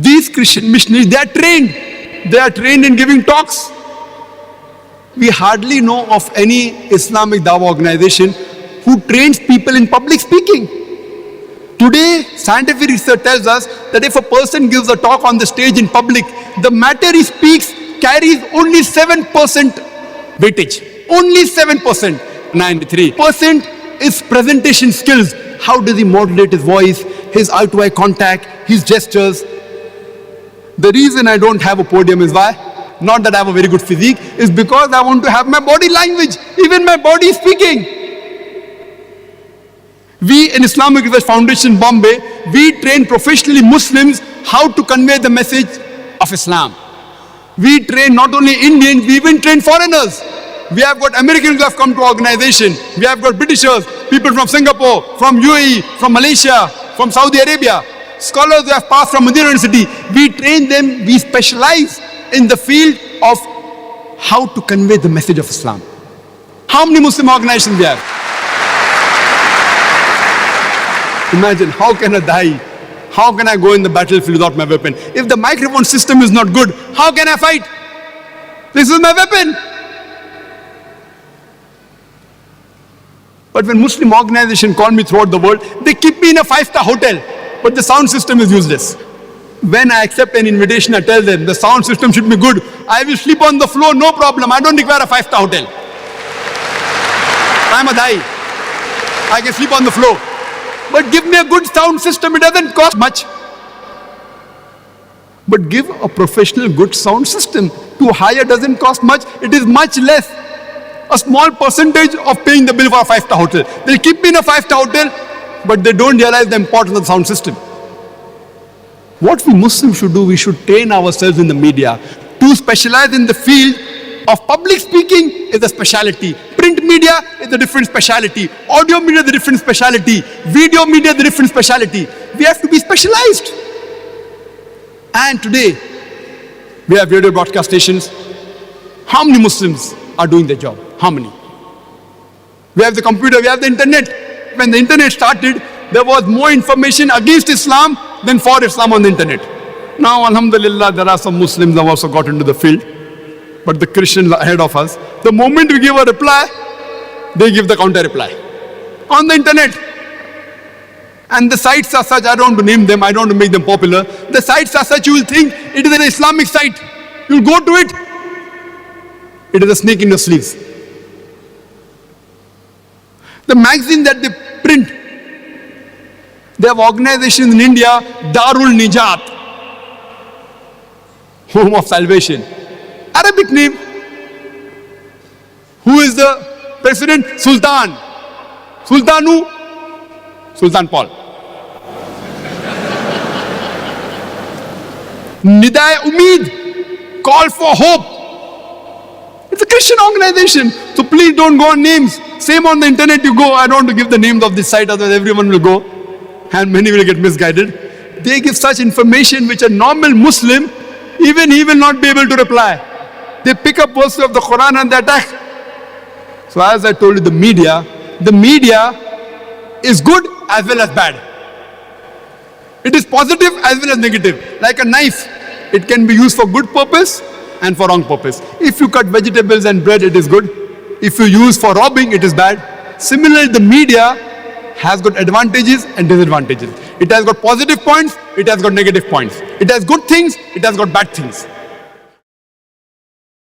These Christian missionaries, they are trained. They are trained in giving talks. We hardly know of any Islamic Dawah organization who trains people in public speaking. Today, scientific research tells us that if a person gives a talk on the stage in public, the matter he speaks carries only 7% weightage. Only 7%. 93% is presentation skills. How does he modulate his voice, his eye-to-eye contact, his gestures? The reason I don't have a podium is why? Not that I have a very good physique, is because I want to have my body language, even my body speaking. We in Islamic Research Foundation, Bombay, we train professionally Muslims how to convey the message of Islam. We train not only Indians, we even train foreigners. We have got Americans who have come to our organization. We have got Britishers, people from Singapore, from UAE, from Malaysia, from Saudi Arabia. Scholars who have passed from Medina University. We train them, we specialize in the field of how to convey the message of Islam. How many Muslim organizations we have? Imagine, how can I die? How can I go in the battlefield without my weapon? If the microphone system is not good, how can I fight? This is my weapon. But when Muslim organizations call me throughout the world, they keep me in a 5-star hotel, but the sound system is useless. When I accept an invitation, I tell them the sound system should be good. I will sleep on the floor, no problem. I don't require a 5-star hotel. I'm a Dai. I can sleep on the floor. But give me a good sound system, it doesn't cost much. But give a professional good sound system. To hire doesn't cost much, it is much less. A small percentage of paying the bill for a 5-star hotel. They'll keep me in a 5-star hotel, but they don't realize the importance of the sound system. What we Muslims should do, we should train ourselves in the media to specialize in the field of public speaking is a specialty. Print media is a different specialty. Audio media is a different specialty. Video media is a different specialty. We have to be specialized. And today, we have radio broadcast stations. How many Muslims are doing their job? How many? We have the computer, we have the internet. When the internet started, there was more information against Islam than for Islam on the internet. Now, alhamdulillah, there are some Muslims who have also got into the field. But the Christians are ahead of us. The moment we give a reply, they give the counter reply on the internet. And the sites are such, I don't want to name them, I don't want to make them popular. The sites are such, you will think it is an Islamic site. You will go to it, it is a snake in your sleeves. The magazine that they print, they have organizations in India, Darul Nijat, Home of Salvation. Arabic name. Who is the president? Sultan. Sultan who? Sultan Paul. Nidai Umeed, call for hope. It's a Christian organization. So please don't go on names. Same on the internet you go. I don't want to give the names of this site, otherwise everyone will go. And many will get misguided. They give such information which a normal Muslim, even he will not be able to reply. They pick up verses of the Quran and they attack. So as I told you, the media is good as well as bad. It is positive as well as negative. Like a knife, it can be used for good purpose and for wrong purpose. If you cut vegetables and bread, it is good. If you use for robbing, it is bad. Similarly, the media has got advantages and disadvantages. It has got positive points, it has got negative points. It has good things, it has got bad things.